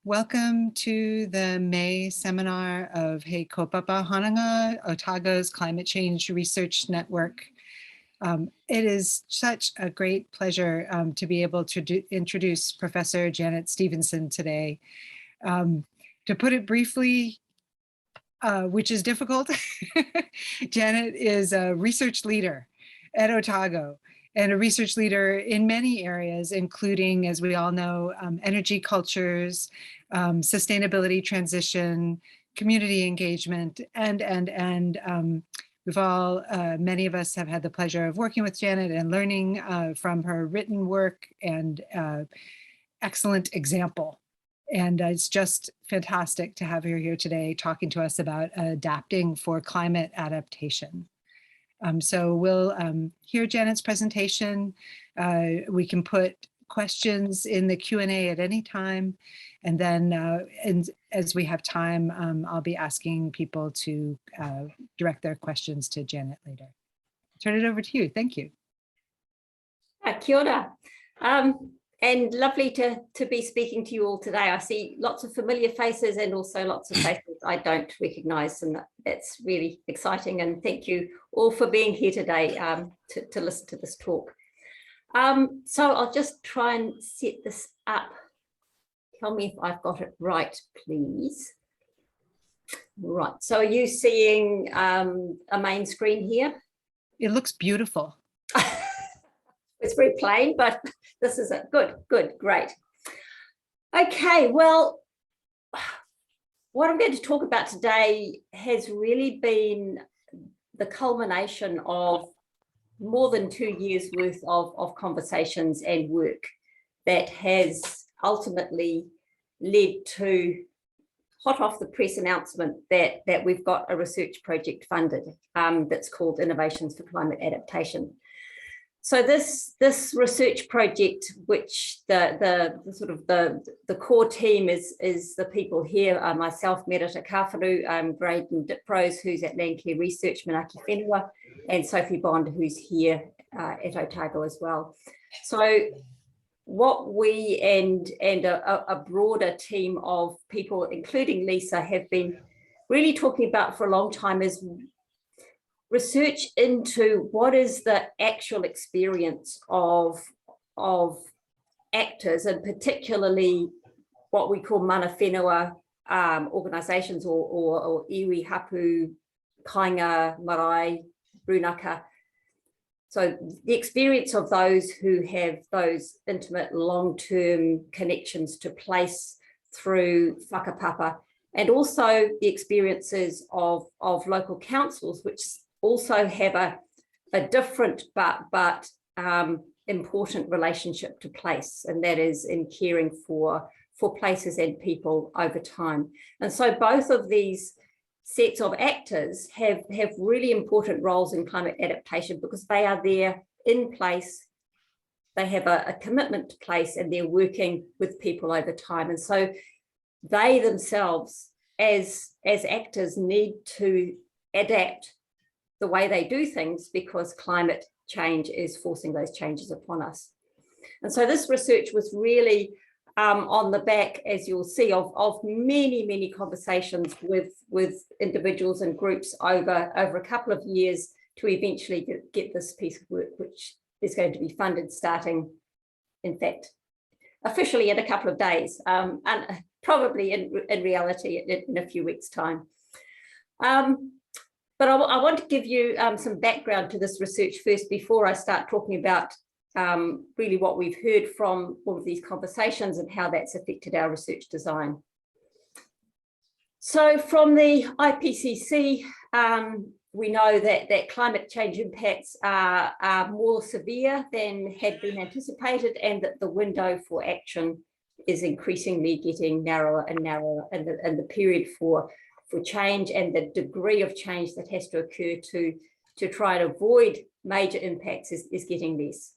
Welcome to the May seminar of He Kaupapa Hononga, Otago's Climate Change Research Network. It is such a great pleasure to be able to introduce Professor Janet Stephenson today. To put it briefly, which is difficult, Janet is a research leader at Otago and a research leader in many areas, including, as we all know, energy cultures, sustainability transition, community engagement, and we've all, many of us have had the pleasure of working with Janet and learning from her written work and excellent example. And it's just fantastic to have her here today talking to us about adapting for climate adaptation. So we'll hear Janet's presentation. We can put questions in the Q&A at any time. And then as we have time, I'll be asking people to direct their questions to Janet later. Turn it over to you. Thank you. Kia ora. And lovely to be speaking to you all today. I see lots of familiar faces and also lots of faces I don't recognise, and that's really exciting. And thank you all for being here today to listen to this talk. So I'll just try and set this up. Tell me if I've got it right, please. Right, so are you seeing a main screen here? It looks beautiful. It's very plain, but this is it. Good, great. Okay, well, what I'm going to talk about today has really been the culmination of more than 2 years worth of conversations and work that has ultimately led to hot off the press announcement that we've got a research project funded that's called Innovations for Climate Adaptation. So this research project, which the core team is the people here, myself, Merita Kawharu, Braden Diprose, who's at Landcare Research, Manaki Whenua, and Sophie Bond, who's here at Otago as well. So what we and a broader team of people, including Lisa, have been really talking about for a long time is research into what is the actual experience of actors, and particularly what we call mana whenua organisations or iwi, hapu, kainga, marae, runaka. So the experience of those who have those intimate long-term connections to place through whakapapa, and also the experiences of local councils, which also have a different but important relationship to place, and that is in caring for places and people over time. And so both of these sets of actors have really important roles in climate adaptation because they are there in place, they have a commitment to place, and they're working with people over time. And so they themselves as actors need to adapt the way they do things because climate change is forcing those changes upon us. And so this research was really on the back, as you'll see, of many conversations with individuals and groups over a couple of years to eventually get this piece of work, which is going to be funded starting, in fact, officially in a couple of days, and probably in reality in a few weeks' time. But I want to give you some background to this research first before I start talking about really what we've heard from all of these conversations and how that's affected our research design. So from the IPCC, we know that climate change impacts are more severe than had been anticipated, and that the window for action is increasingly getting narrower and narrower, and the period for change and the degree of change that has to occur to try and avoid major impacts is getting less.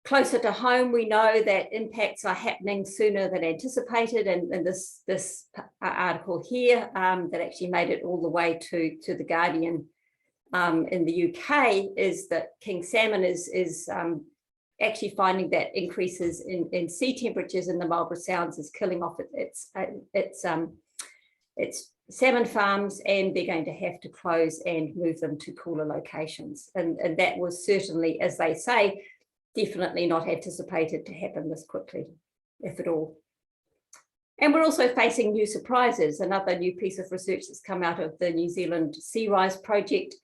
Closer to home, we know that impacts are happening sooner than anticipated, and this article here that actually made it all the way to The Guardian in the UK is that king salmon is actually finding that increases in sea temperatures in the Marlborough Sounds is killing off its salmon farms, and they're going to have to close and move them to cooler locations. And that was certainly, as they say, definitely not anticipated to happen this quickly, if at all. And we're also facing new surprises. Another new piece of research that's come out of the New Zealand Sea Rise project,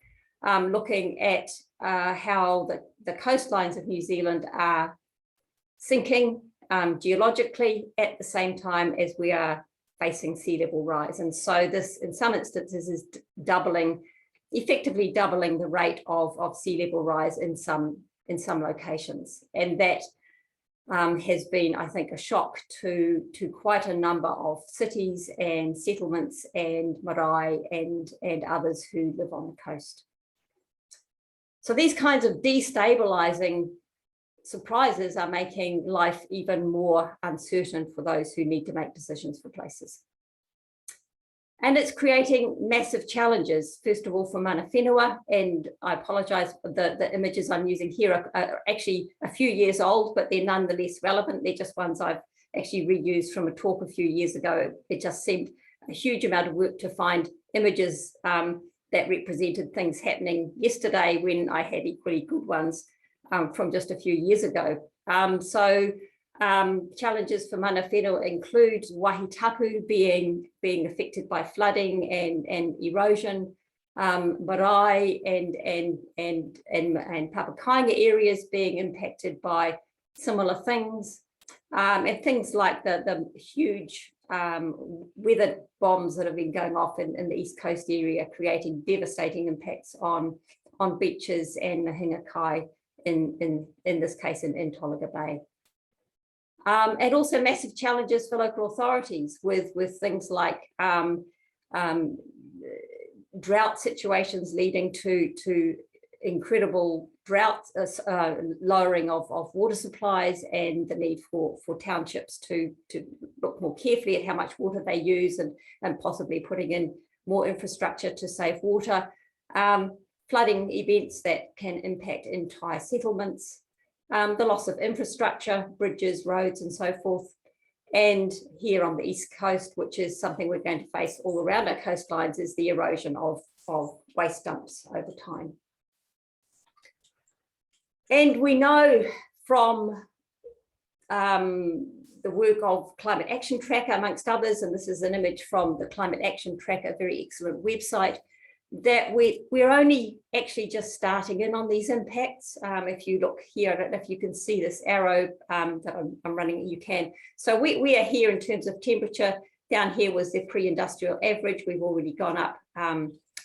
looking at how the coastlines of New Zealand are sinking geologically at the same time as we are facing sea level rise. And so this, in some instances, is effectively doubling the rate of sea level rise in some locations. And that has been, I think, a shock to quite a number of cities and settlements and marae and others who live on the coast. So these kinds of destabilizing surprises are making life even more uncertain for those who need to make decisions for places. And it's creating massive challenges, first of all, for mana whenua. And I apologize, the images I'm using here are actually a few years old, but they're nonetheless relevant. They're just ones I've actually reused from a talk a few years ago. It just seemed a huge amount of work to find images that represented things happening yesterday when I had equally good ones from just a few years ago. Challenges for mana whenua include wāhi tapu being affected by flooding and erosion, marae and papakainga areas being impacted by similar things, and things like the huge weather bombs that have been going off in the East Coast area, creating devastating impacts on beaches and the hingakai, in this case in Tolaga Bay. And also massive challenges for local authorities with things like drought situations leading to incredible drought, lowering of water supplies, and the need for townships to look more carefully at how much water they use and possibly putting in more infrastructure to save water. Flooding events that can impact entire settlements, the loss of infrastructure, bridges, roads, and so forth. And here on the East Coast, which is something we're going to face all around our coastlines, is the erosion of waste dumps over time. And we know from the work of Climate Action Tracker, amongst others, and this is an image from the Climate Action Tracker, a very excellent website, that we're only actually just starting in on these impacts. If you look here, I don't know if you can see this arrow that I'm running, you can. So we are here in terms of temperature. Down here was the pre-industrial average. We've already gone up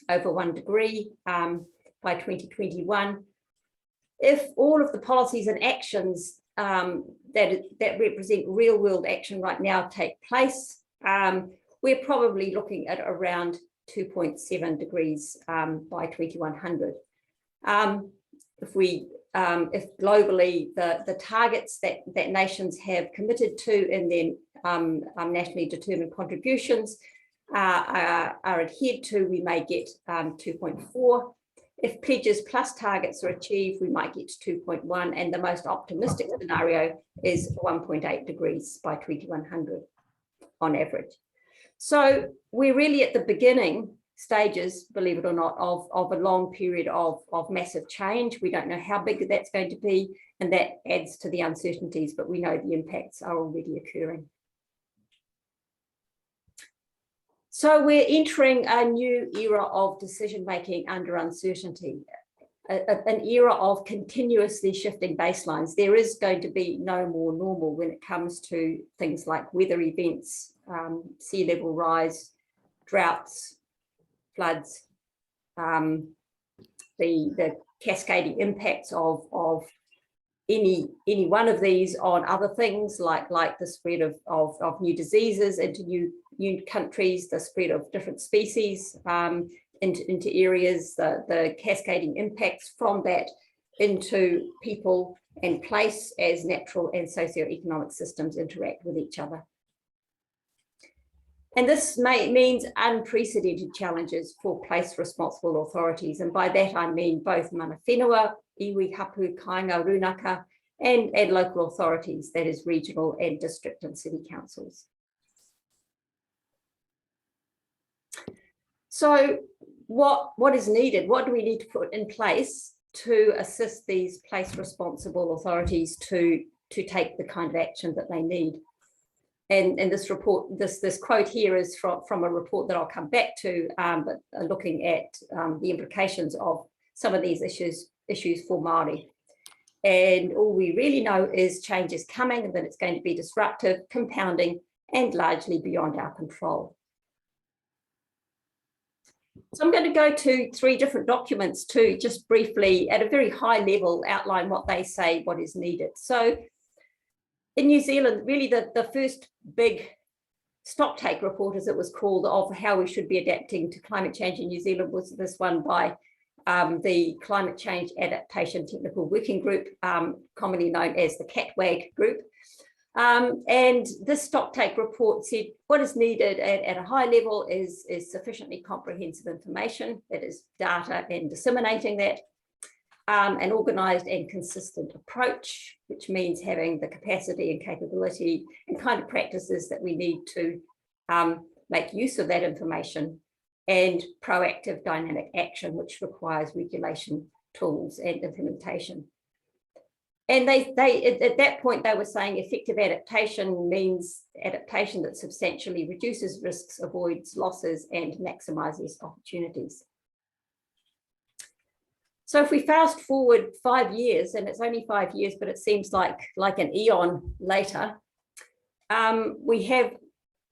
over 1 degree by 2021. If all of the policies and actions that represent real world action right now take place, we're probably looking at around 2.7 degrees by 2100. If globally the targets that nations have committed to in their nationally determined contributions are adhered to, we may get 2.4. If pledges plus targets are achieved, we might get to 2.1, and the most optimistic scenario is 1.8 degrees by 2100 on average. So we're really at the beginning stages, believe it or not, of a long period of massive change. We don't know how big that's going to be, and that adds to the uncertainties, but we know the impacts are already occurring. So we're entering a new era of decision-making under uncertainty, an era of continuously shifting baselines. There is going to be no more normal when it comes to things like weather events, sea level rise, droughts, floods, the cascading impacts of any one of these on other things, like the spread of new diseases into new countries, the spread of different species into areas, the cascading impacts from that into people and place as natural and socioeconomic systems interact with each other. And this means unprecedented challenges for place responsible authorities. And by that, I mean both mana whenua, iwi, hapu, kāinga, runaka, and local authorities, that is regional and district and city councils. So what is needed? What do we need to put in place to assist these place responsible authorities to take the kind of action that they need? And this report, this quote here is from a report that I'll come back to, but looking at the implications of some of these issues for Māori. And all we really know is change is coming and that it's going to be disruptive, compounding, and largely beyond our control. So I'm going to go to 3 different documents to just briefly, at a very high level, outline what they say, what is needed. So in New Zealand, really the first big stocktake report, as it was called, of how we should be adapting to climate change in New Zealand was this one by the Climate Change Adaptation Technical Working Group, commonly known as the CCATWG group. And this stocktake report said what is needed at a high level is sufficiently comprehensive information, that is data and disseminating that, an organised and consistent approach, which means having the capacity and capability and kind of practices that we need to make use of that information, and proactive dynamic action, which requires regulation tools and implementation. And they at that point, they were saying effective adaptation means adaptation that substantially reduces risks, avoids losses, and maximizes opportunities. So if we fast forward 5 years, and it's only 5 years, but it seems like an eon later, we have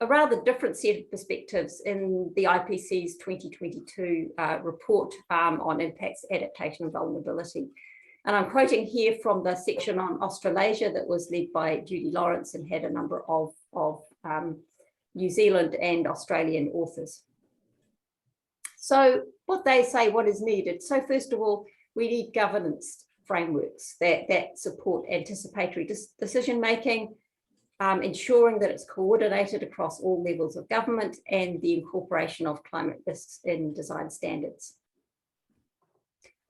a rather different set of perspectives in the IPCC's 2022 report on impacts, adaptation, and vulnerability. And I'm quoting here from the section on Australasia that was led by Judy Lawrence and had a number of New Zealand and Australian authors. So what they say, what is needed? So first of all, we need governance frameworks that support anticipatory decision-making, ensuring that it's coordinated across all levels of government, and the incorporation of climate risks in design standards.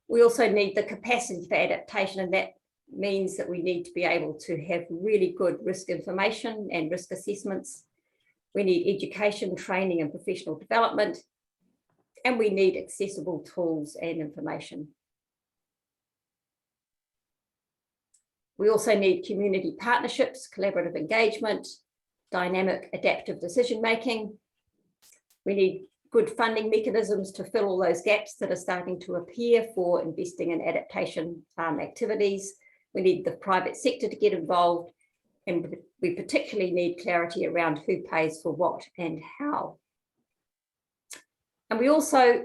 We also need the capacity for adaptation, and that means that we need to be able to have really good risk information and risk assessments. We need education, training, and professional development, and we need accessible tools and information. We also need community partnerships, collaborative engagement, dynamic adaptive decision-making. We need good funding mechanisms to fill all those gaps that are starting to appear for investing in adaptation activities. We need the private sector to get involved, and we particularly need clarity around who pays for what and how. And we also,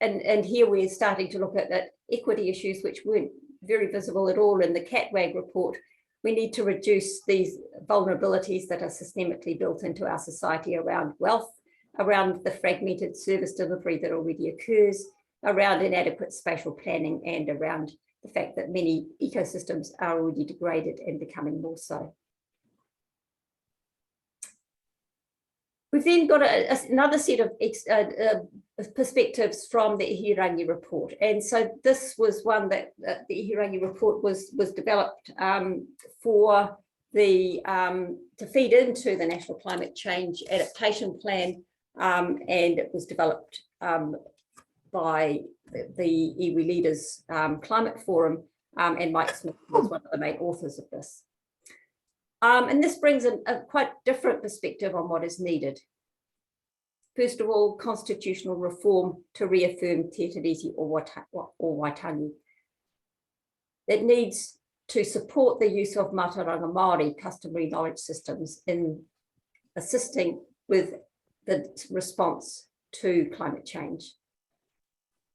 and here we're starting to look at equity issues which weren't very visible at all in the CCATWG report. We need to reduce these vulnerabilities that are systemically built into our society around wealth, around the fragmented service delivery that already occurs, around inadequate spatial planning, and around the fact that many ecosystems are already degraded and becoming more so. We've then got another set of perspectives from the Ihirangi report. And so this was one that the Ihirangi report was developed for the to feed into the National Climate Change Adaptation Plan, and it was developed by the iwi Leaders Climate Forum, and Mike Smith was one of the main authors of this. And this brings a quite different perspective on what is needed. First of all, constitutional reform to reaffirm Te Tiriti or Waitangi. It needs to support the use of Mātauranga Māori customary knowledge systems in assisting with the response to climate change.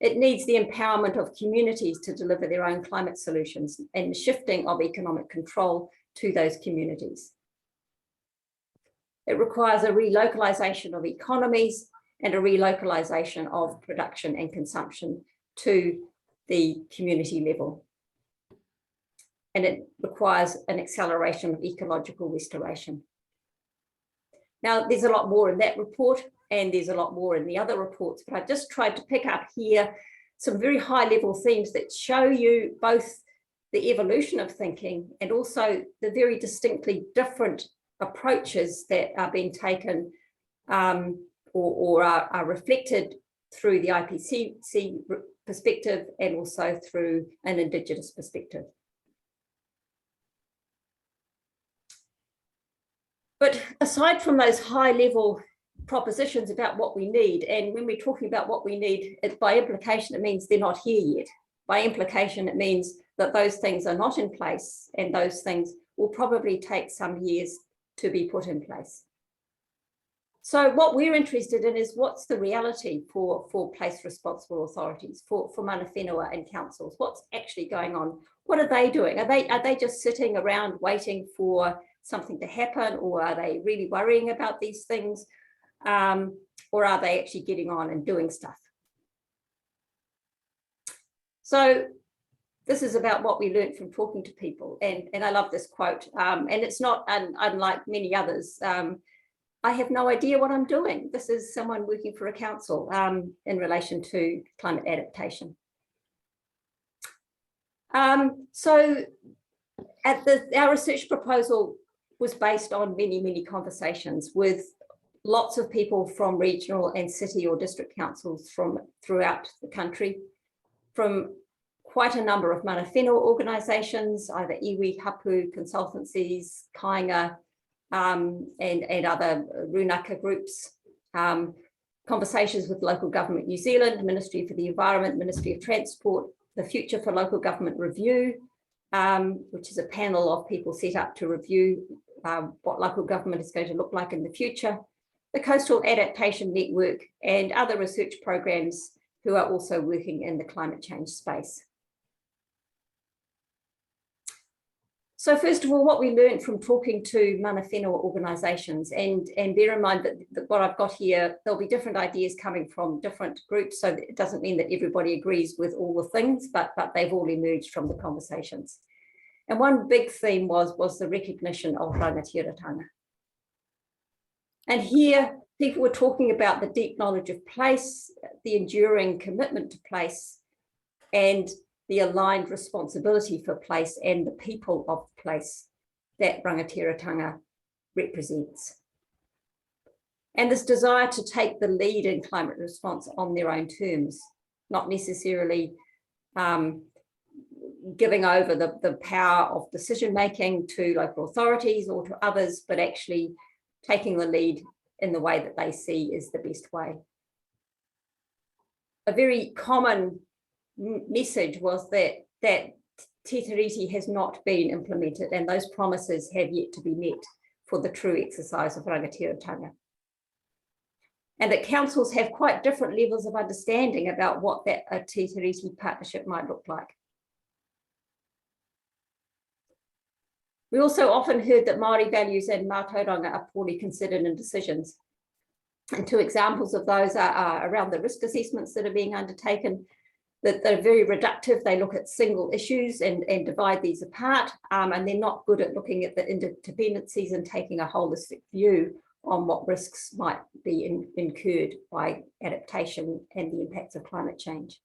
It needs the empowerment of communities to deliver their own climate solutions and shifting of economic control to those communities. It requires a relocalization of economies and a relocalization of production and consumption to the community level. And it requires an acceleration of ecological restoration. Now, there's a lot more in that report, and there's a lot more in the other reports, but I just tried to pick up here some very high level themes that show you both the evolution of thinking, and also the very distinctly different approaches that are being taken or are reflected through the IPCC perspective and also through an Indigenous perspective. But aside from those high-level propositions about what we need, and when we're talking about what we need, by implication, it means they're not here yet. By implication, it means that those things are not in place, and those things will probably take some years to be put in place. So what we're interested in is what's the reality for place responsible authorities, for mana whenua and councils. What's actually going on? What are they doing? Are they just sitting around waiting for something to happen, or are they really worrying about these things? Or are they actually getting on and doing stuff? So this is about what we learned from talking to people. And I love this quote. And it's not unlike many others. I have no idea what I'm doing. This is someone working for a council in relation to climate adaptation. So our research proposal was based on many conversations with lots of people from regional and city or district councils from throughout the country, from quite a number of mana whenua organisations, either iwi, hapu, consultancies, kāinga, and other runaka groups, conversations with Local Government New Zealand, Ministry for the Environment, Ministry of Transport, the Future for Local Government Review, which is a panel of people set up to review what local government is going to look like in the future, the Coastal Adaptation Network, and other research programs who are also working in the climate change space. So first of all, what we learned from talking to mana whenua organisations, and bear in mind that what I've got here, there'll be different ideas coming from different groups, so it doesn't mean that everybody agrees with all the things, but they've all emerged from the conversations. And one big theme was the recognition of rangatiratanga. And here, people were talking about the deep knowledge of place, the enduring commitment to place, and the aligned responsibility for place and the people of place that rangatiratanga represents. And this desire to take the lead in climate response on their own terms, not necessarily giving over the power of decision-making to local authorities or to others, but actually taking the lead in the way that they see is the best way. A very common message was that te tiriti has not been implemented, and those promises have yet to be met for the true exercise of rangatiratanga. And that councils have quite different levels of understanding about what a te tiriti partnership might look like. We also often heard that Māori values and mātauranga are poorly considered in decisions. And two examples of those are around the risk assessments that are being undertaken, that they're very reductive. They look at single issues and divide these apart, and they're not good at looking at the interdependencies and taking a holistic view on what risks might be incurred by adaptation and the impacts of climate change.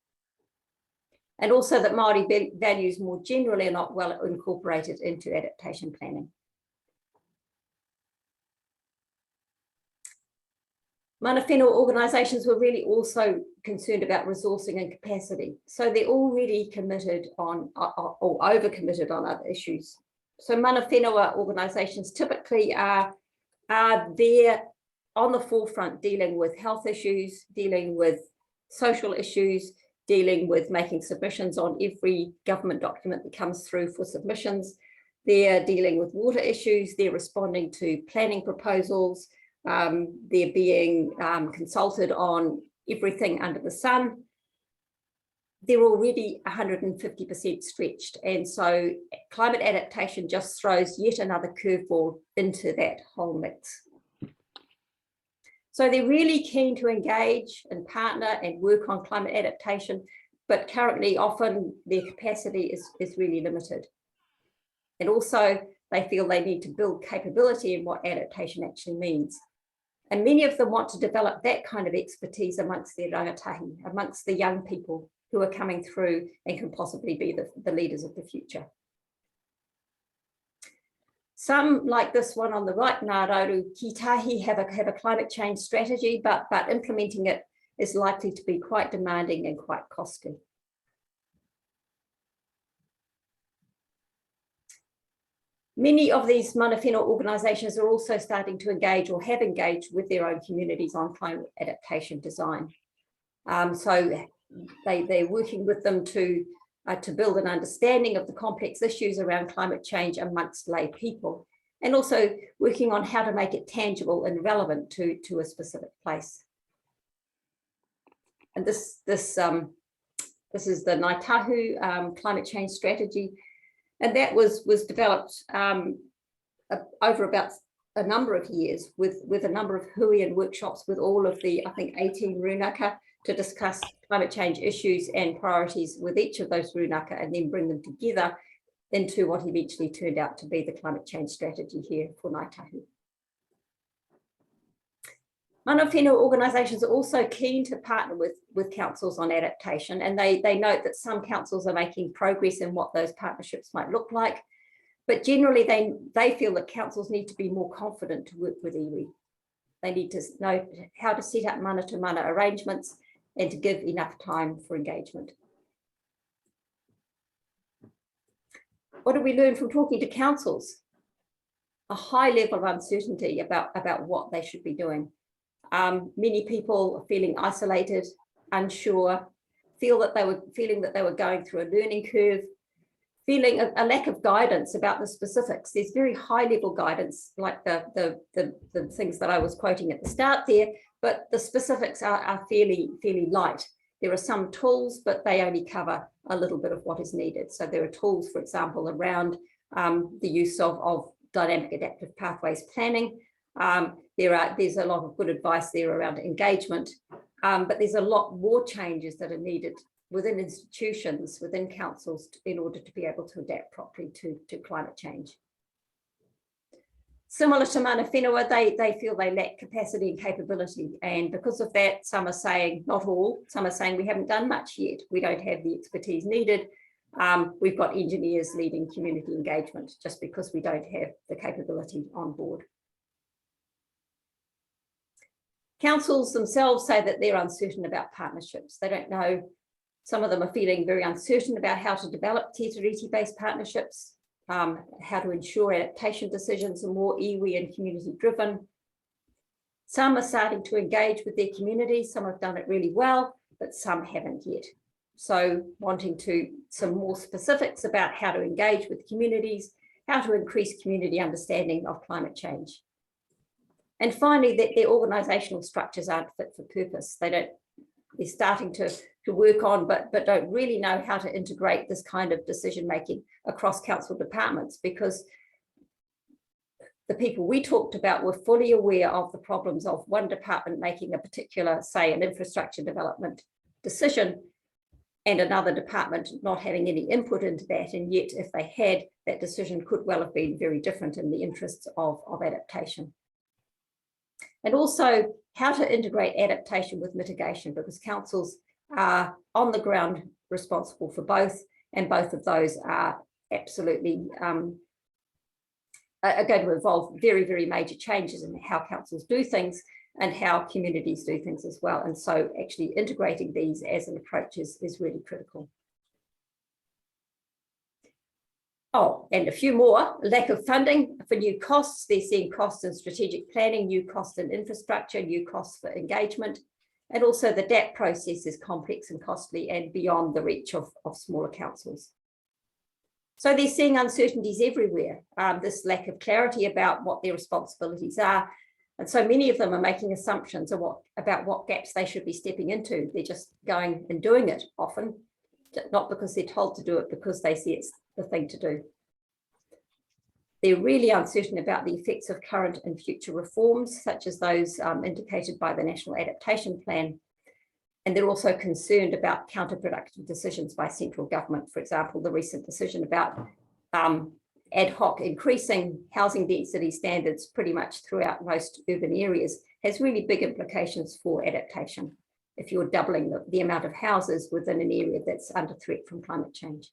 And also that Māori values more generally are not well incorporated into adaptation planning. Mana whenua organisations were really also concerned about resourcing and capacity. So they're already committed on or over-committed on other issues. So mana whenua organisations typically are there on the forefront dealing with health issues, dealing with social issues, dealing with making submissions on every government document that comes through for submissions. They're dealing with water issues, they're responding to planning proposals, they're being consulted on everything under the sun. They're already 150% stretched. And so climate adaptation just throws yet another curveball into that whole mix. So they're really keen to engage and partner and work on climate adaptation, but currently often their capacity is really limited. And also they feel they need to build capability in what adaptation actually means. And many of them want to develop that kind of expertise amongst their rangatahi, amongst the young people who are coming through and can possibly be the leaders of the future. Some, like this one on the right, Ngārauru Kitahi, have a climate change strategy, but implementing it is likely to be quite demanding and quite costly. Many of these mana whenua organisations are also starting to engage or have engaged with their own communities on climate adaptation design. So they're working with them to build an understanding of the complex issues around climate change amongst lay people, and also working on how to make it tangible and relevant to a specific place. And this is the Ngāi Tahu climate change strategy, and that was developed over about a number of years with a number of hui and workshops with all of the, I think, 18 runaka to discuss climate change issues and priorities with each of those runaka, and then bring them together into what eventually turned out to be the climate change strategy here for Ngāi Tahu. Mana whenua organisations are also keen to partner with councils on adaptation, and they note that some councils are making progress in what those partnerships might look like, but generally they feel that councils need to be more confident to work with iwi. They need to know how to set up mana-to-mana arrangements and to give enough time for engagement. What do we learn from talking to councils? A high level of uncertainty about what they should be doing. Many people are feeling isolated, unsure, feeling that they were going through a learning curve, feeling a lack of guidance about the specifics. There's very high level guidance, like the things that I was quoting at the start there, but the specifics are fairly light. There are some tools, but they only cover a little bit of what is needed. So there are tools, for example, around the use of dynamic adaptive pathways planning. There's a lot of good advice there around engagement, but there's a lot more changes that are needed within institutions, within councils, in order to be able to adapt properly to climate change. Similar to mana whenua, they feel they lack capacity and capability, and because of that, some are saying, not all, some are saying we haven't done much yet, we don't have the expertise needed, we've got engineers leading community engagement just because we don't have the capability on board. Councils themselves say that they're uncertain about partnerships. They don't know, some of them are feeling very uncertain about how to develop te tiriti-based partnerships, how to ensure adaptation decisions are more iwi and community driven. Some are starting to engage with their communities, some have done it really well, but some haven't yet. So wanting some more specifics about how to engage with communities, how to increase community understanding of climate change. And finally, that their organisational structures aren't fit for purpose. They're starting to work on, but don't really know how to integrate this kind of decision making across council departments, because the people we talked about were fully aware of the problems of one department making a particular, say, an infrastructure development decision, and another department not having any input into that, and yet if they had, that decision could well have been very different in the interests of adaptation. And also how to integrate adaptation with mitigation, because councils are on the ground responsible for both, and both of those are absolutely are going to involve very, very major changes in how councils do things and how communities do things as well. And so actually integrating these as an approach is really critical. Oh, and a few more. Lack of funding for new costs. They're seeing costs in strategic planning, new costs in infrastructure, new costs for engagement. And also the DAP process is complex and costly and beyond the reach of smaller councils. So they're seeing uncertainties everywhere, this lack of clarity about what their responsibilities are. And so many of them are making assumptions about what gaps they should be stepping into. They're just going and doing it often, not because they're told to do it, because they see it's the thing to do. They're really uncertain about the effects of current and future reforms, such as those indicated by the National Adaptation Plan. And they're also concerned about counterproductive decisions by central government. For example, the recent decision about ad hoc increasing housing density standards pretty much throughout most urban areas has really big implications for adaptation if you're doubling the amount of houses within an area that's under threat from climate change.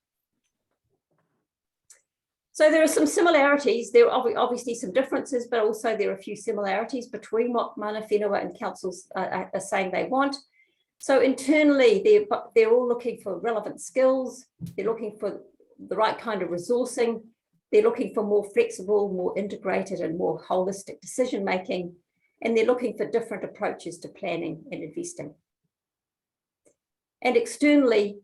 So there are some similarities. There are obviously some differences, but also there are a few similarities between what mana whenua and councils are saying they want. So internally, they're all looking for relevant skills. They're looking for the right kind of resourcing. They're looking for more flexible, more integrated and more holistic decision making. And they're looking for different approaches to planning and investing. And externally,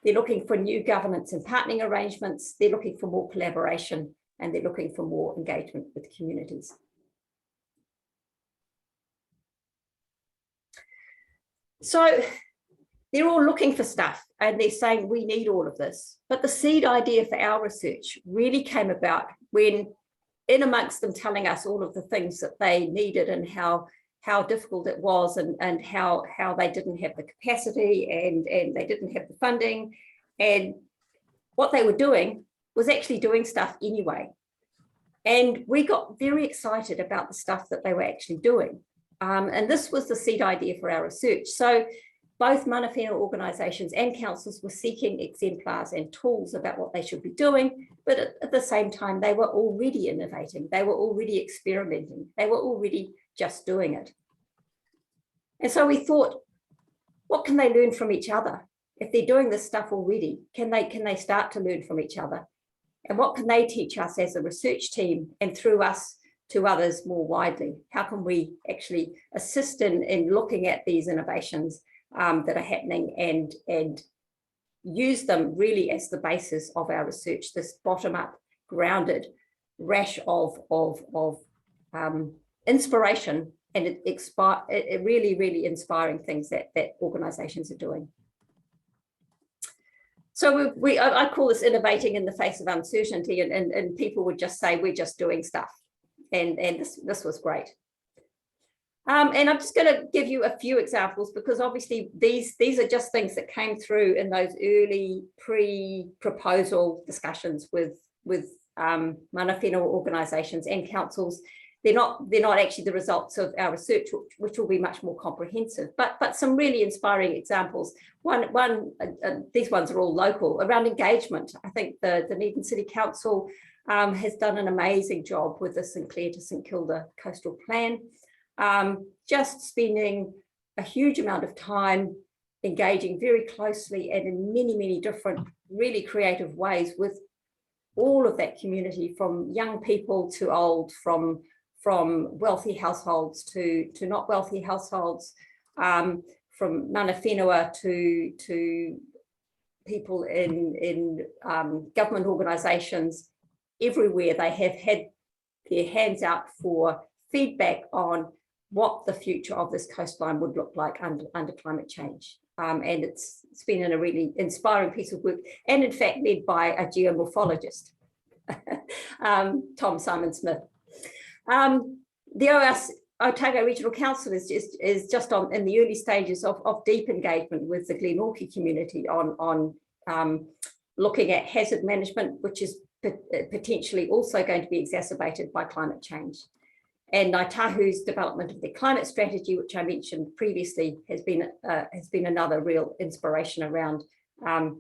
they're looking for new governance and partnering arrangements. They're looking for more collaboration and they're looking for more engagement with communities. So they're all looking for stuff and they're saying we need all of this. But the seed idea for our research really came about when, in amongst them telling us all of the things that they needed and how difficult it was and how they didn't have the capacity and they didn't have the funding, and what they were doing was actually doing stuff anyway. And we got very excited about the stuff that they were actually doing. And this was the seed idea for our research. So both mana whenua organisations and councils were seeking exemplars and tools about what they should be doing, but at the same time, they were already innovating, they were already experimenting, they were already just doing it. And so we thought, what can they learn from each other? If they're doing this stuff already, can they start to learn from each other? And what can they teach us as a research team and through us to others more widely? How can we actually assist in looking at these innovations that are happening and use them really as the basis of our research, this bottom-up, grounded rash of inspiration and it really inspiring things that organisations are doing. So I call this innovating in the face of uncertainty, and people would just say we're just doing stuff, and this was great. And I'm just going to give you a few examples because obviously these are just things that came through in those early pre-proposal discussions with mana whenua organisations and councils. They're not actually the results of our research, which will be much more comprehensive, but some really inspiring examples. These ones are all local around engagement. I think the Dunedin City Council has done an amazing job with the St Clair to St Kilda coastal plan. Just spending a huge amount of time engaging very closely and in many different really creative ways with all of that community, from young people to old, from wealthy households to not wealthy households, from mana whenua to people in government organisations. Everywhere they have had their hands out for feedback on what the future of this coastline would look like under climate change. And it's been a really inspiring piece of work, and in fact led by a geomorphologist, Tom Simon-Smith. The Aotearoa Regional Council is just in the early stages of deep engagement with the Glenorchy community on looking at hazard management, which is potentially also going to be exacerbated by climate change. And Ngāi Tahu's development of their climate strategy, which I mentioned previously, has been another real inspiration around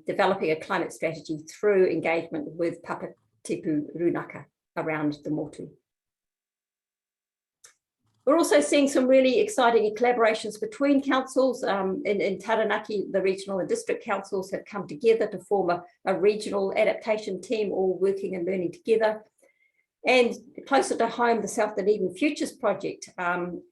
developing a climate strategy through engagement with Papatipu Runaka around the motu. We're also seeing some really exciting collaborations between councils. In Taranaki, the regional and district councils have come together to form a regional adaptation team, all working and learning together. And closer to home, the South Dunedin Futures Project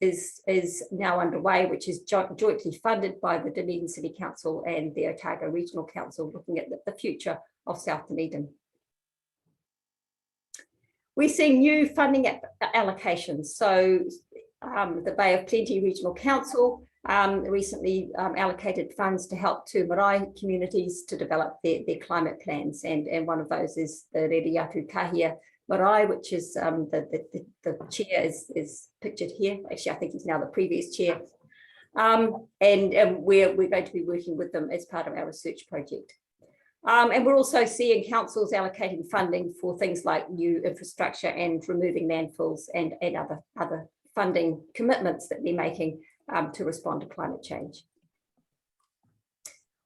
is now underway, which is jointly funded by the Dunedin City Council and the Aotearoa Regional Council, looking at the future of South Dunedin. We're seeing new funding allocations. So the Bay of Plenty Regional Council recently allocated funds to help two marae communities to develop their climate plans. And one of those is the Rere Kahia Marae, which is the chair is pictured here. Actually, I think he's now the previous chair. And we're going to be working with them as part of our research project. And we're also seeing councils allocating funding for things like new infrastructure and removing landfills and other funding commitments that they're making to respond to climate change.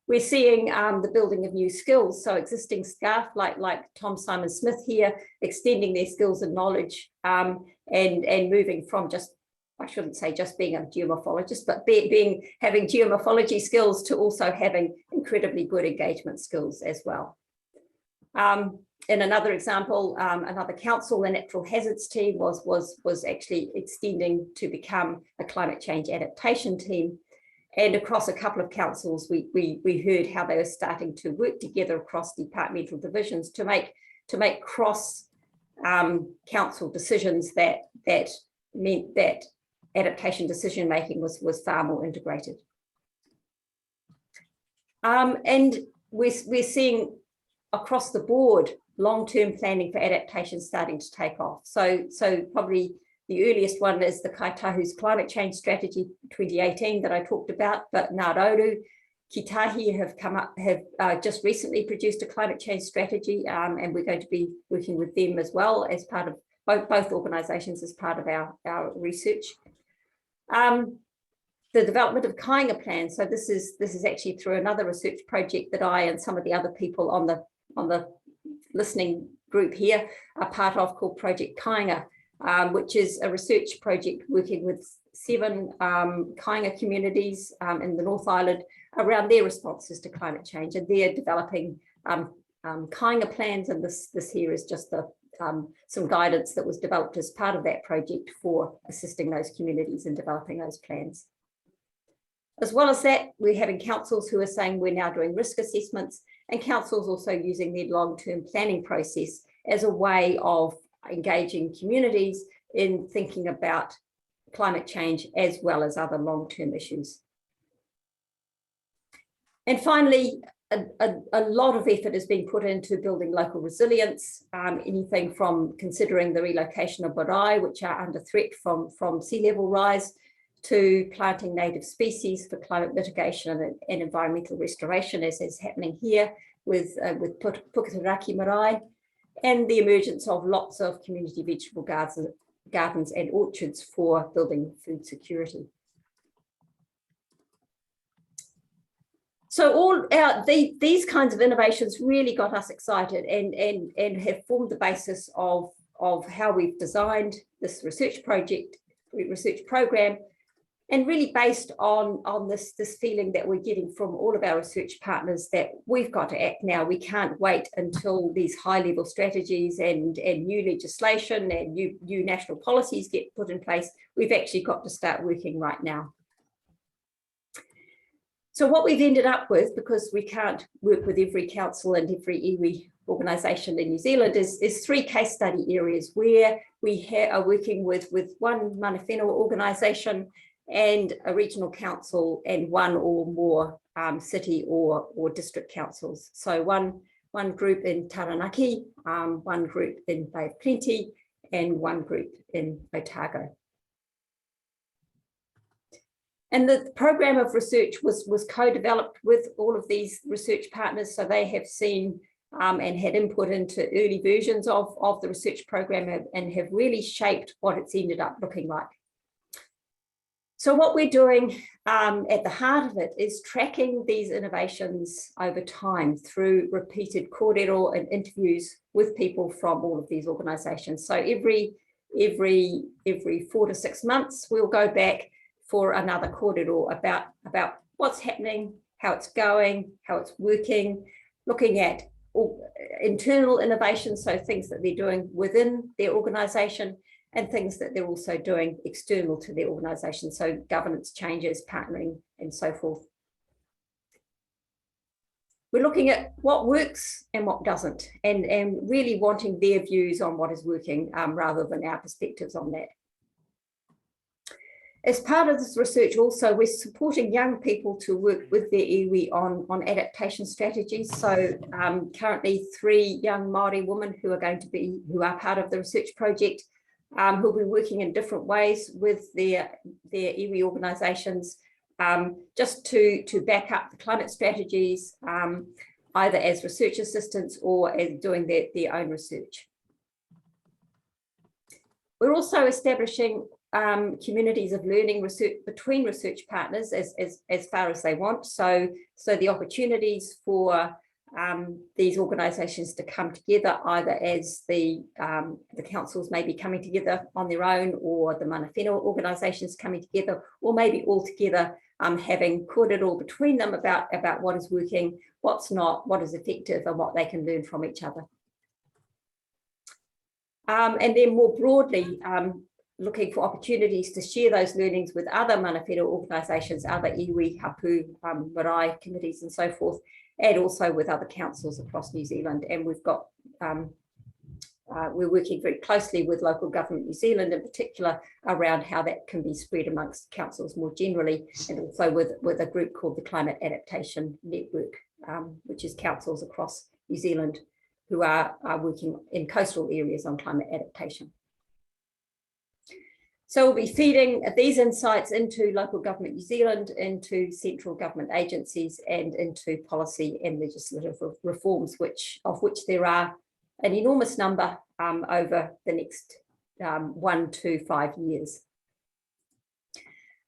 We're seeing the building of new skills. So existing staff like Tom Simon Smith here, extending their skills and knowledge and moving from just, I shouldn't say just being a geomorphologist, but having geomorphology skills to also having incredibly good engagement skills as well. In another example, another council, the natural hazards team was actually extending to become a climate change adaptation team. And across a couple of councils, we heard how they were starting to work together across departmental divisions to make cross council decisions that meant that adaptation decision making was far more integrated. And we're seeing across the board long-term planning for adaptation starting to take off. So probably the earliest one is the Kaitahu's climate change strategy 2018 that I talked about, but Ngāroru, Kitahi have just recently produced a climate change strategy, and we're going to be working with them as well as part of both organisations as part of our research. The development of kāinga plans. So this is actually through another research project that I and some of the other people on the listening group here are part of, called Project Kāinga, which is a research project working with 7 kāinga communities in the North Island around their responses to climate change, and they're developing kāinga plans, and this here is just some guidance that was developed as part of that project for assisting those communities in developing those plans. As well as that, we're having councils who are saying we're now doing risk assessments, and councils also using their long-term planning process as a way of engaging communities in thinking about climate change as well as other long-term issues. And finally, a lot of effort is being put into building local resilience, anything from considering the relocation of marae, which are under threat from sea level rise, to planting native species for climate mitigation and environmental restoration, as is happening here with Puketeraki marae, and the emergence of lots of community vegetable gardens and orchards for building food security. So these kinds of innovations really got us excited and have formed the basis of how we've designed this research program, and really based on this feeling that we're getting from all of our research partners that we've got to act now. We can't wait until these high-level strategies and new legislation and new national policies get put in place. We've actually got to start working right now. So what we've ended up with, because we can't work with every council and every iwi organisation in New Zealand, is 3 case study areas where we are working with one mana whenua organisation and a regional council and 1 or more city or district councils. So one group in Taranaki, 1 group in Bay of Plenty, and 1 group in Otago. And the program of research was co-developed with all of these research partners, so they have seen and had input into early versions of the research program and have really shaped what it's ended up looking like. So what we're doing at the heart of it is tracking these innovations over time through repeated kōrero and interviews with people from all of these organisations. So every 4 to 6 months, we'll go back for another kōrero about what's happening, how it's going, how it's working, looking at internal innovations, so things that they're doing within their organisation, and things that they're also doing external to their organisation, so governance changes, partnering, and so forth. We're looking at what works and what doesn't, and really wanting their views on what is working rather than our perspectives on that. As part of this research also, we're supporting young people to work with their iwi on adaptation strategies. So currently 3 young Māori women who are part of the research project, who'll be working in different ways with their iwi organisations, just to back up the climate strategies, either as research assistants or as doing their own research. We're also establishing communities of learning research between research partners as far as they want. So the opportunities for these organisations to come together, either as the councils may be coming together on their own, or the mana whenua organisations coming together, or maybe all together, having put it all between them about what is working, what's not, what is effective, and what they can learn from each other. And then more broadly, looking for opportunities to share those learnings with other mana whenua organisations, other iwi, hapu, marae committees and so forth, and also with other councils across New Zealand. And we've got, we're working very closely with local government New Zealand in particular around how that can be spread amongst councils more generally, and also with a group called the Climate Adaptation Network, which is councils across New Zealand who are working in coastal areas on climate adaptation. So we'll be feeding these insights into local government New Zealand, into central government agencies, and into policy and legislative reforms, of which there are an enormous number over the next 1 to 5 years.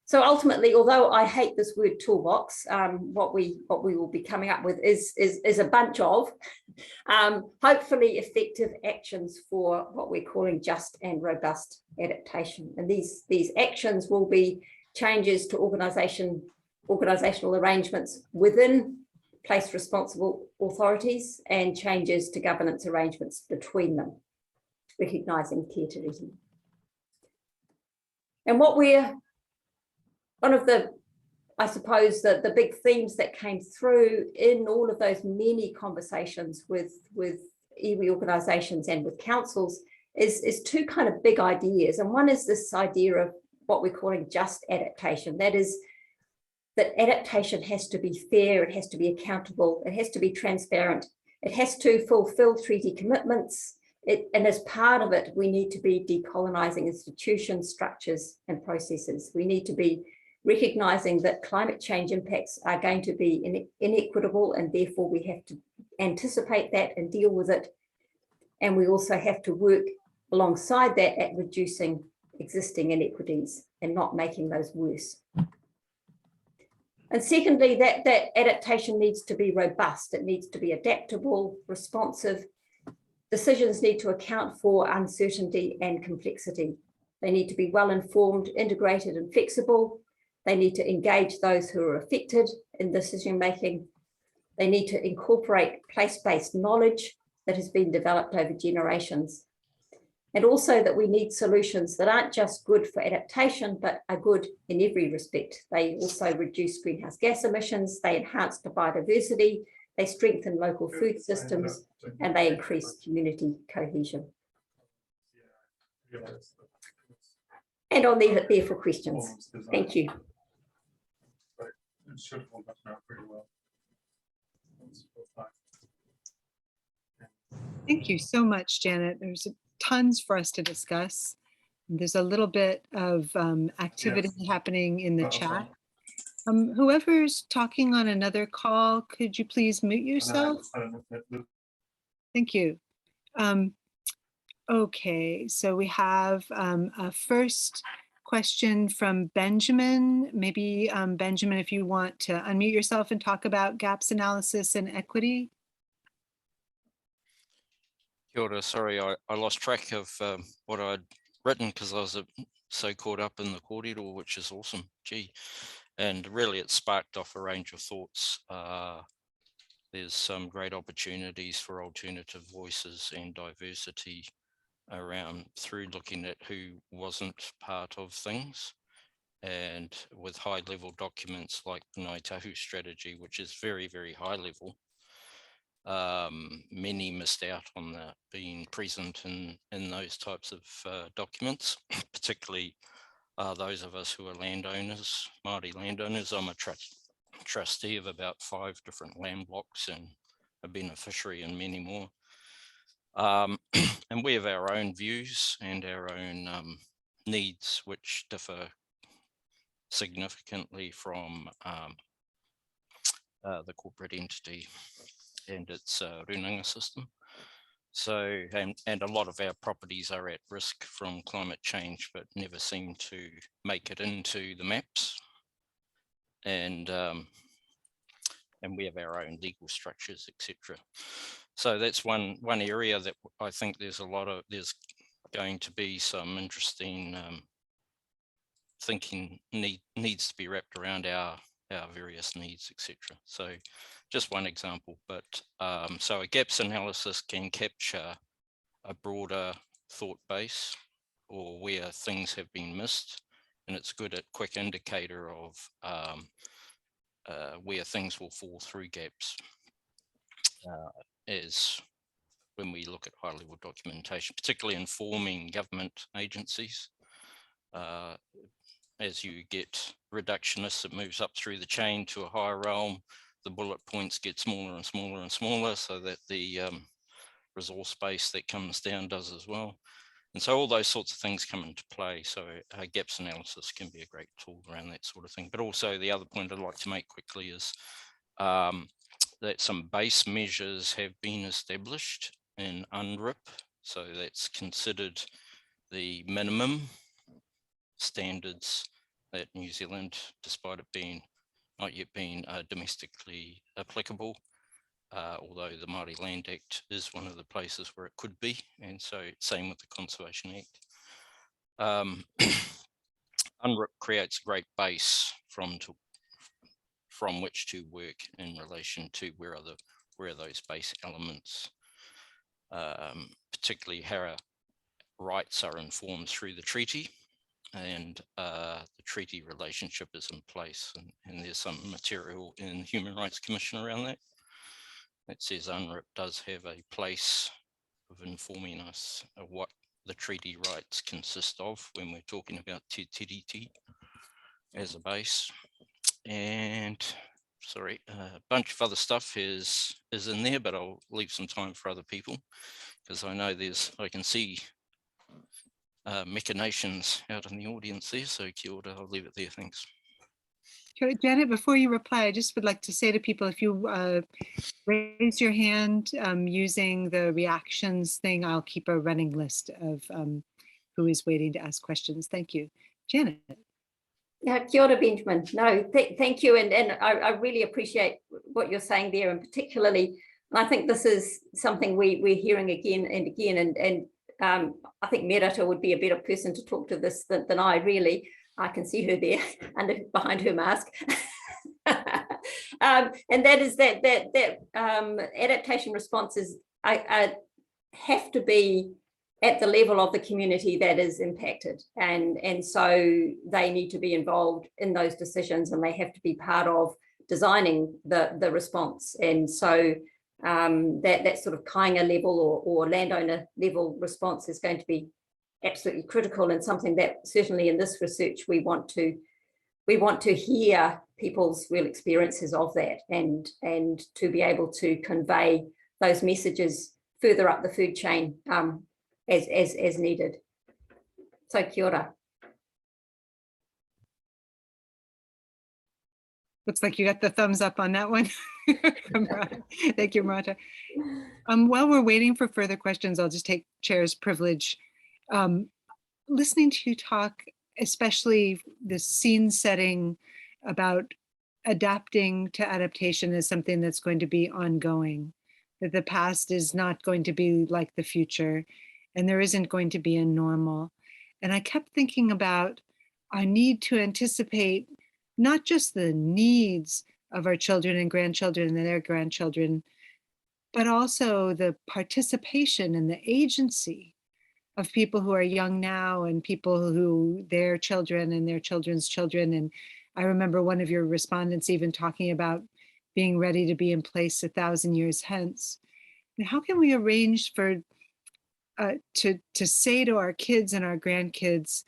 So ultimately, although I hate this word toolbox, what we will be coming up with is a bunch of hopefully effective actions for what we're calling just and robust adaptation. And these actions will be changes to organisational arrangements within place responsible authorities, and changes to governance arrangements between them, recognising care to reason. And one of the, I suppose, the big themes that came through in all of those many conversations with iwi organisations and with councils is two kind of big ideas. And one is this idea of what we're calling just adaptation. That is, that adaptation has to be fair, it has to be accountable, it has to be transparent, it has to fulfil treaty commitments. And as part of it, we need to be decolonising institutions, structures and processes. We need to be recognising that climate change impacts are going to be inequitable, and therefore we have to anticipate that and deal with it. And we also have to work alongside that at reducing existing inequities and not making those worse. And secondly, that adaptation needs to be robust. It needs to be adaptable, responsive. Decisions need to account for uncertainty and complexity. They need to be well informed, integrated and flexible. They need to engage those who are affected in decision making. They need to incorporate place-based knowledge that has been developed over generations. And also that we need solutions that aren't just good for adaptation, but are good in every respect. They also reduce greenhouse gas emissions, they enhance the biodiversity, they strengthen local food systems, and they increase community cohesion. And I'll leave it there for questions. Thank you. Thank you so much, Janet. There's tons for us to discuss. There's a little bit of activity happening in the chat. Whoever's talking on another call, could you please mute yourself? Thank you. Okay, so we have a first question from Benjamin. Maybe Benjamin, if you want to unmute yourself and talk about gaps analysis and equity. Kia ora, sorry, I lost track of what I'd written because I was so caught up in the kōrero, which is awesome, gee. And really it sparked off a range of thoughts. There's some great opportunities for alternative voices and diversity around through looking at who wasn't part of things, and with high level documents like the Ngāi Tahu strategy, which is very, very high level. Many missed out on that being present in those types of documents, particularly those of us who are landowners, Māori landowners. I'm a trustee of about 5 different land blocks and a beneficiary in many more. And we have our own views and our own needs, which differ significantly from the corporate entity and its runanga system. So, and a lot of our properties are at risk from climate change, but never seem to make it into the maps. And we have our own legal structures, etc. So that's one area that I think there's going to be some interesting thinking needs to be wrapped around our various needs, etc. So just one example, but so a gaps analysis can capture a broader thought base or where things have been missed, and it's good at quick indicator of where things will fall through gaps as when we look at high level documentation, particularly informing government agencies. As you get reductionists, it moves up through the chain to a higher realm. The bullet points get smaller and smaller and smaller, so that the resource base that comes down does as well. And so all those sorts of things come into play. So gaps analysis can be a great tool around that sort of thing. But also the other point I'd like to make quickly is that some base measures have been established in UNRIP. So that's considered the minimum standards that New Zealand, despite it being not yet being domestically applicable, although the Māori Land Act is one of the places where it could be, and so same with the Conservation Act. UNRIP creates a great base from which to work in relation to where are those base elements, particularly how our rights are informed through the treaty, and the treaty relationship is in place, and there's some material in Human Rights Commission around that. It says UNRIP does have a place of informing us of what the treaty rights consist of when we're talking about te tiriti as a base. And sorry, a bunch of other stuff is in there, but I'll leave some time for other people, because I know I can see machinations out in the audience there, so kia ora, I'll leave it there, thanks. Janet, before you reply, I just would like to say to people, if you raise your hand using the reactions thing, I'll keep a running list of who is waiting to ask questions. Thank you. Janet. Yeah, kia ora, Benjamin. No, thank you. And I really appreciate what you're saying there, and particularly, and I think this is something we're hearing again and again, and I think Merata would be a better person to talk to this than I really. I can see her there behind her mask. And that is that adaptation responses have to be at the level of the community that is impacted, and so they need to be involved in those decisions, and they have to be part of designing the response. And so that sort of kainga level or landowner level response is going to be absolutely critical, and something that certainly in this research we want to hear people's real experiences of that, and to be able to convey those messages further up the food chain as needed. So kia ora. Looks like you got the thumbs up on that one. Thank you, Marta. While we're waiting for further questions, I'll just take chair's privilege. Listening to you talk, especially the scene setting about adapting to adaptation, is something that's going to be ongoing, that the past is not going to be like the future, and there isn't going to be a normal. And I kept thinking about our need to anticipate not just the needs of our children and grandchildren and their grandchildren, but also the participation and the agency of people who are young now and people who their children and their children's children. And I remember one of your respondents even talking about being ready to be in place 1,000 years hence. And how can we arrange for to say to our kids and our grandkids,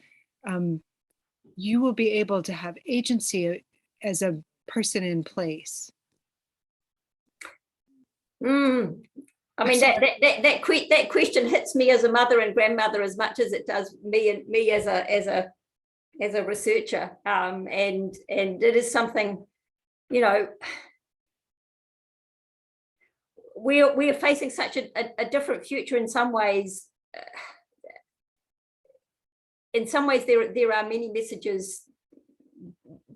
you will be able to have agency as a person in place? I mean, that question hits me as a mother and grandmother as much as it does me as a researcher, and it is something, you know, we're facing such a different future in some ways. In some ways, there are many messages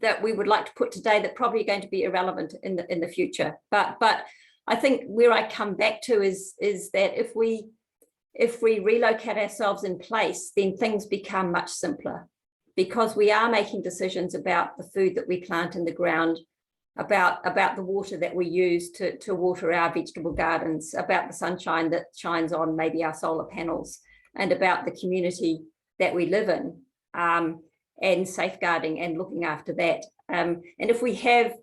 that we would like to put today that probably are going to be irrelevant in the future. But I think where I come back to is that if we relocate ourselves in place, then things become much simpler, because we are making decisions about the food that we plant in the ground, about the water that we use to water our vegetable gardens, about the sunshine that shines on maybe our solar panels, and about the community that we live in, and safeguarding and looking after that. And if we have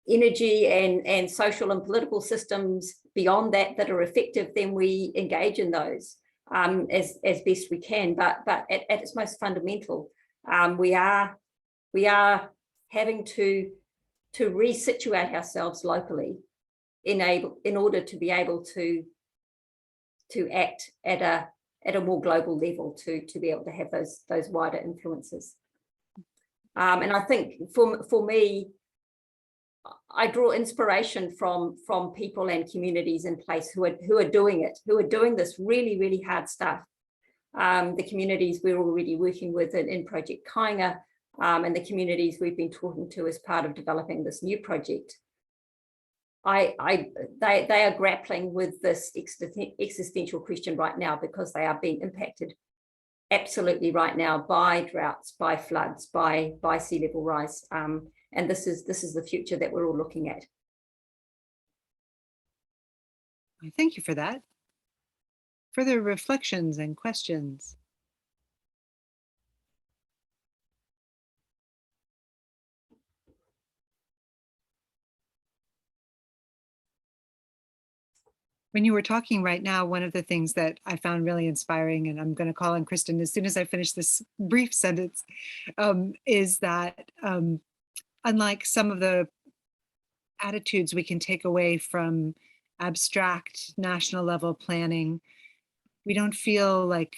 energy and social and political systems beyond that are effective, then we engage in those as best we can. But at its most fundamental, we are having to resituate ourselves locally in order to be able to act at a more global level, to be able to have those wider influences. And I think for me, I draw inspiration from people and communities in place who are doing it, who are doing this really, really hard stuff. The communities we're already working with in Project Kainga, and the communities we've been talking to as part of developing this new project. They are grappling with this existential question right now, because they are being impacted absolutely right now by droughts, by floods, by sea level rise. And this is the future that we're all looking at. Thank you for that. Further reflections and questions? When you were talking right now, one of the things that I found really inspiring, and I'm going to call on Kristen as soon as I finish this brief sentence, is that unlike some of the attitudes we can take away from abstract national level planning, we don't feel like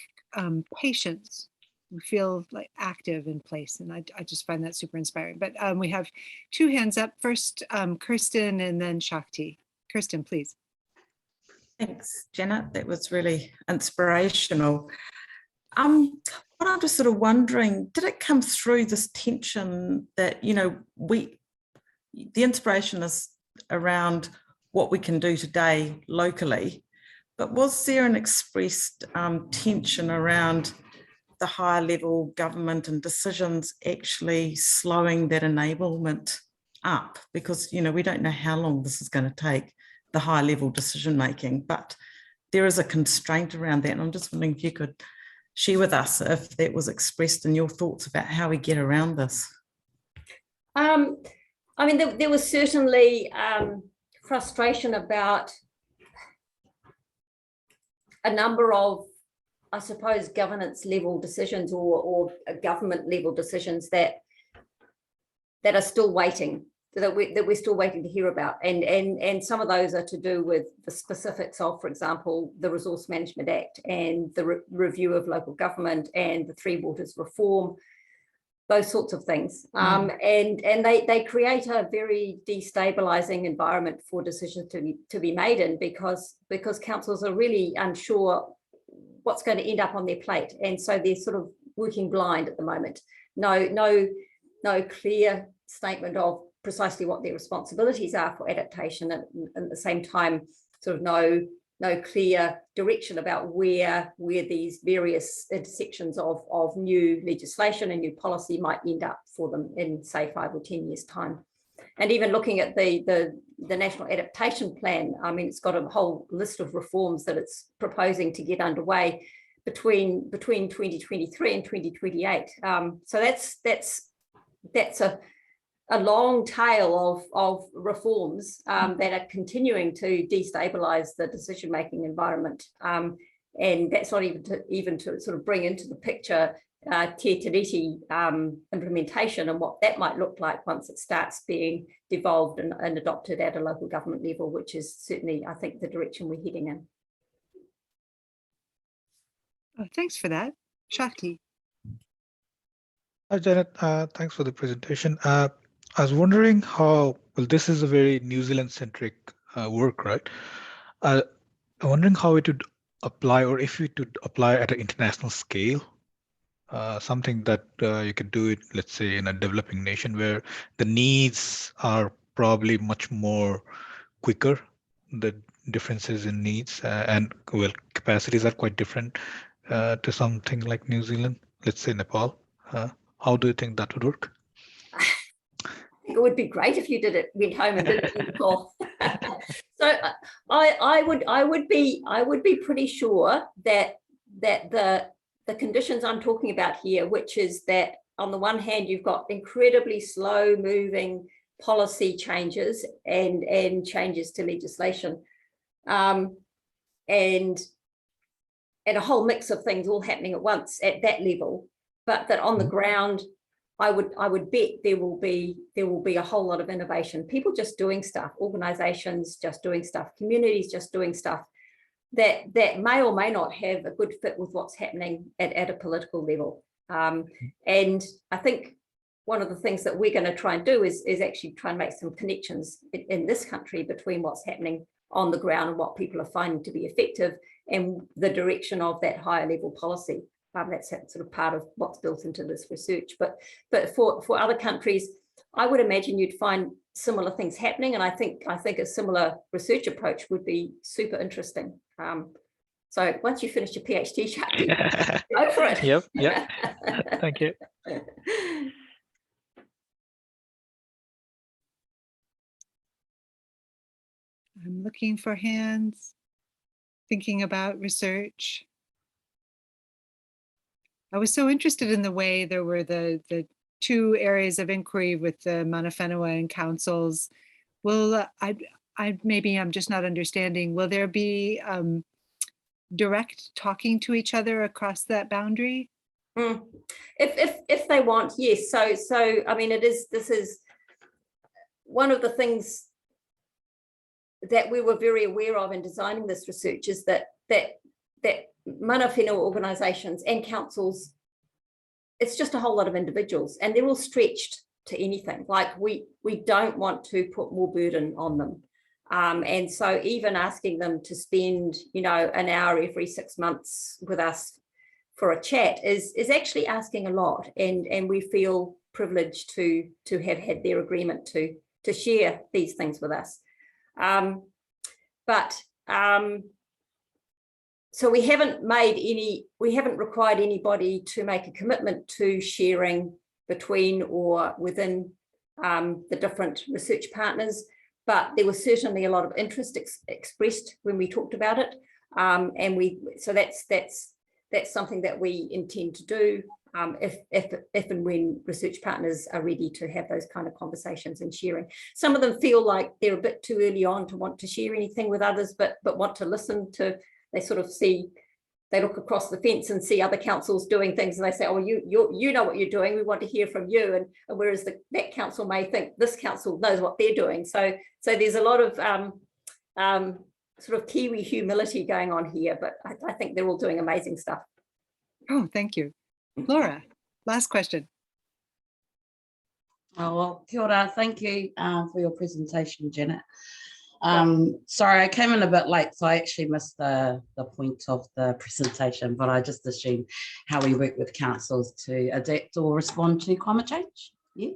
patience. We feel like active in place. And I just find that super inspiring. But we have two hands up. First, Kirsten, and then Shakti. Kirsten, please. Thanks, Janet. That was really inspirational. What I'm just sort of wondering, did it come through this tension that, you know, the inspiration is around what we can do today locally, but was there an expressed tension around the higher level government and decisions actually slowing that enablement up? Because, you know, we don't know how long this is going to take, the high level decision making, but there is a constraint around that. And I'm just wondering if you could share with us if that was expressed in your thoughts about how we get around this. I mean, there was certainly frustration about a number of, I suppose, governance level decisions or government level decisions that are still waiting, that we're still waiting to hear about. And some of those are to do with the specifics of, for example, the Resource Management Act and the review of local government and the Three Waters reform, those sorts of things. And they create a very destabilizing environment for decisions to be made in, because councils are really unsure what's going to end up on their plate. And so they're sort of working blind at the moment. No clear statement of precisely what their responsibilities are for adaptation, and at the same time, sort of no clear direction about where these various intersections of new legislation and new policy might end up for them in, say, 5 or 10 years' time. And even looking at the National Adaptation Plan, I mean, it's got a whole list of reforms that it's proposing to get underway between 2023 and 2028. So that's a long tail of reforms that are continuing to destabilize the decision-making environment. And that's not even to sort of bring into the picture Te Tiriti implementation and what that might look like once it starts being devolved and adopted at a local government level, which is certainly, I think, the direction we're heading in. Oh, thanks for that. Shakti. Hi, Janet. Thanks for the presentation. I was wondering how, well, this is a very New Zealand-centric work, right? I'm wondering how it would apply, or if it would apply at an international scale. Something that you could do it, let's say, in a developing nation where the needs are probably much more quicker, the differences in needs and well, capacities are quite different to something like New Zealand, let's say Nepal. How do you think that would work? It would be great if you went home and did it in Nepal. So I would be pretty sure that the conditions I'm talking about here, which is that on the one hand you've got incredibly slow moving policy changes and changes to legislation, and a whole mix of things all happening at once at that level, but that on the ground I would bet there will be a whole lot of innovation, people just doing stuff, organizations just doing stuff, communities just doing stuff that may or may not have a good fit with what's happening at a political level. And I think one of the things that we're going to try and do is actually try and make some connections in this country between what's happening on the ground and what people are finding to be effective and the direction of that higher level policy. That's sort of part of what's built into this research. But for other countries, I would imagine you'd find similar things happening, and I think a similar research approach would be super interesting. So once you finish your PhD, Shakti, go for it. Yep. Thank you. I'm looking for hands, thinking about research. I was so interested in the way there were the two areas of inquiry with the Mana Whenua and councils. Will maybe I'm just not understanding. Will there be direct talking to each other across that boundary? If they want, yes. So I mean, this is one of the things that we were very aware of in designing this research, is that Mana Whenua organisations and councils, it's just a whole lot of individuals, and they're all stretched to anything. Like we don't want to put more burden on them, and so even asking them to spend an hour every 6 months with us for a chat is actually asking a lot, and we feel privileged to have had their agreement to share these things with us. So we haven't required anybody to make a commitment to sharing between or within the different research partners, but there was certainly a lot of interest expressed when we talked about it, so that's something that we intend to do if and when research partners are ready to have those kind of conversations and sharing. Some of them feel like they're a bit too early on to want to share anything with others, but want to listen to. They sort of they look across the fence and see other councils doing things, and they say, "Oh, you know what you're doing. We want to hear from you." And whereas that council may think this council knows what they're doing. So there's a lot of sort of Kiwi humility going on here, but I think they're all doing amazing stuff. Oh, thank you. Laura, last question. Oh, well, kia ora. Thank you for your presentation, Janet. Sorry, I came in a bit late, so I actually missed the point of the presentation, but I just assumed how we work with councils to adapt or respond to climate change. Yeah.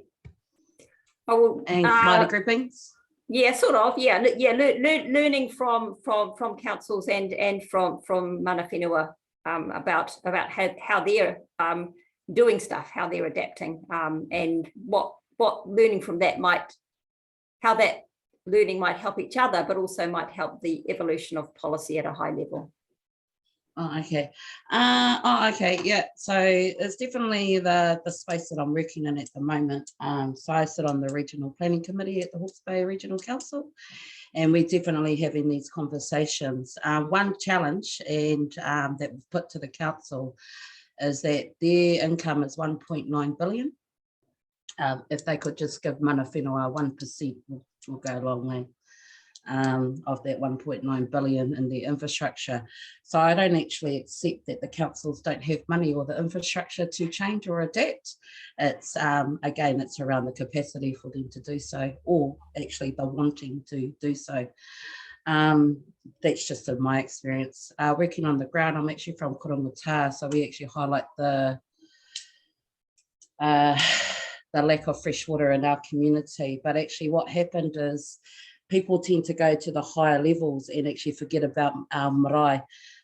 Oh, and Māori groupings. Yeah, sort of. Yeah. Learning from councils and from Mana Whenua about how they're doing stuff, how they're adapting, and what learning from that how that learning might help each other, but also might help the evolution of policy at a high level. Oh, okay. Okay, yeah. So it's definitely the space that I'm working in at the moment. So I sit on the Regional Planning Committee at the Hawke's Bay Regional Council, and we're definitely having these conversations. One challenge that we've put to the council is that their income is 1.9 billion. If they could just give Mana Whenua 1%, will go a long way. of that 1.9 billion in the infrastructure. So I don't actually accept that the councils don't have money or the infrastructure to change or adapt. It's again, it's around the capacity for them to do so, or actually the wanting to do so. That's just in my experience. Working on the ground, I'm actually from Hononga, so we actually highlight the lack of fresh water in our community. But actually what happened is people tend to go to the higher levels and actually forget about our marae,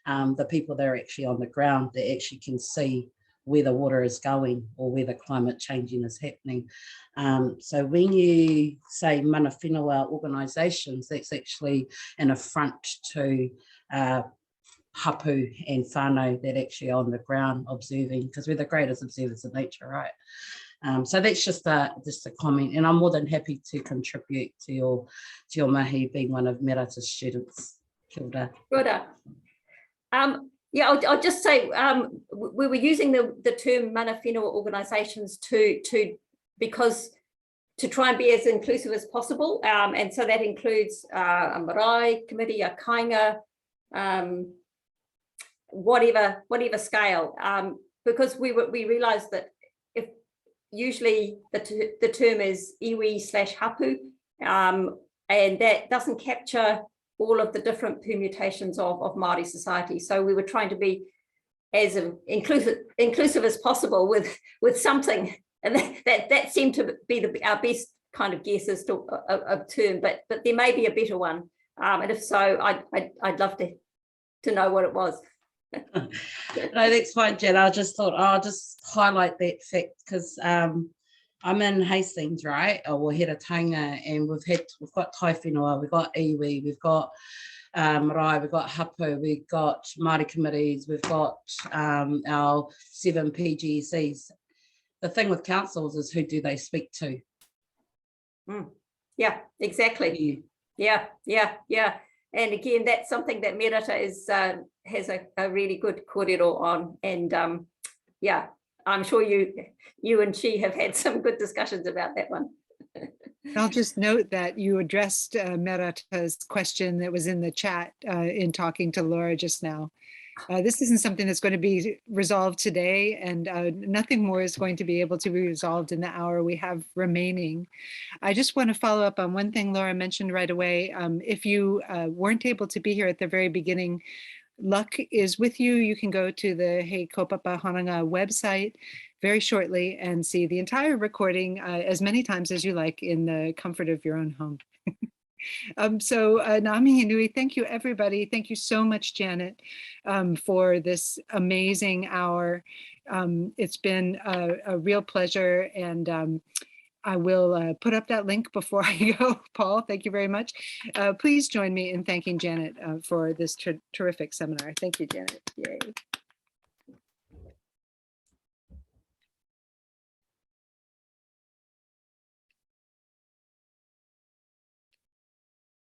the people that are actually on the ground that actually can see where the water is going or where the climate changing is happening. So when you say mana whenua organisations, that's actually an affront to hapu and whānau that actually are on the ground observing, because we're the greatest observers of nature, right? So that's just a comment, and I'm more than happy to contribute to your mahi, being one of Merata's students. Kia ora. Good. Yeah, I'll just say we were using the term mana whenua organisations to try and be as inclusive as possible, and so that includes a marae committee, a kāinga, whatever scale, because we realised that if usually the term is iwi/hapu, and that doesn't capture all of the different permutations of Māori society. So we were trying to be as inclusive as possible with something, and that seemed to be our best kind of guess as to a term, but there may be a better one, and if so, I'd love to know what it was. No, that's fine, Jen. I just thought I'll just highlight that fact because I'm in Hastings, right? Or we're here at Tainga, and we've got tai whenua, we've got iwi, we've got marae, we've got hapu, we've got Māori committees, we've got our 7 PGCs. The thing with councils is, who do they speak to? Yeah, exactly. Yeah. And again, that's something that Merata has a really good kōrero on, and yeah, I'm sure you and she have had some good discussions about that one. I'll just note that you addressed Merata's question that was in the chat in talking to Laura just now. This isn't something that's going to be resolved today, and nothing more is going to be able to be resolved in the hour we have remaining. I just want to follow up on one thing Laura mentioned right away. If you weren't able to be here at the very beginning, luck is with you. You can go to the He Kaupapa Hononga website very shortly and see the entire recording as many times as you like in the comfort of your own home. So Ngā nui, thank you everybody. Thank you so much, Janet, for this amazing hour. It's been a real pleasure, and I will put up that link before I go. Paul, thank you very much. Please join me in thanking Janet for this terrific seminar. Thank you, Janet. Yay.